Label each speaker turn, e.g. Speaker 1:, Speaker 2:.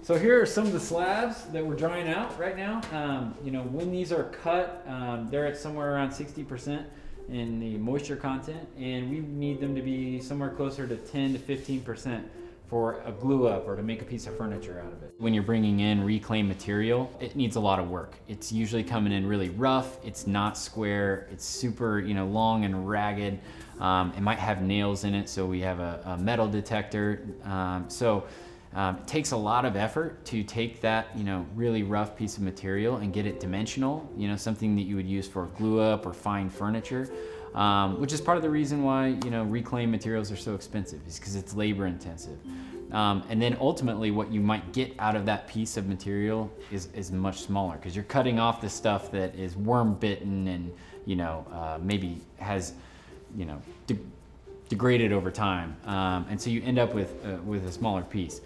Speaker 1: So here are some of the slabs that we're drying out right now. You know, when these are cut, they're at somewhere around 60% in the moisture content, and we need them to be somewhere closer to 10 to 15% for a glue up or to make a piece of furniture out of it. When you're bringing in reclaimed material, it needs a lot of work. It's usually coming in really rough, it's not square, it's super, you know, long and ragged. It might have nails in it, so we have a metal detector. It takes a lot of effort to take that, you know, really rough piece of material and get it dimensional, you know, something that you would use for glue up or fine furniture, which is part of the reason why, you know, reclaimed materials are so expensive, is because it's labor intensive. And then ultimately what you might get out of that piece of material is much smaller, because you're cutting off the stuff that is worm bitten and, you know, maybe has, you know, degraded over time. And so you end up with a smaller piece.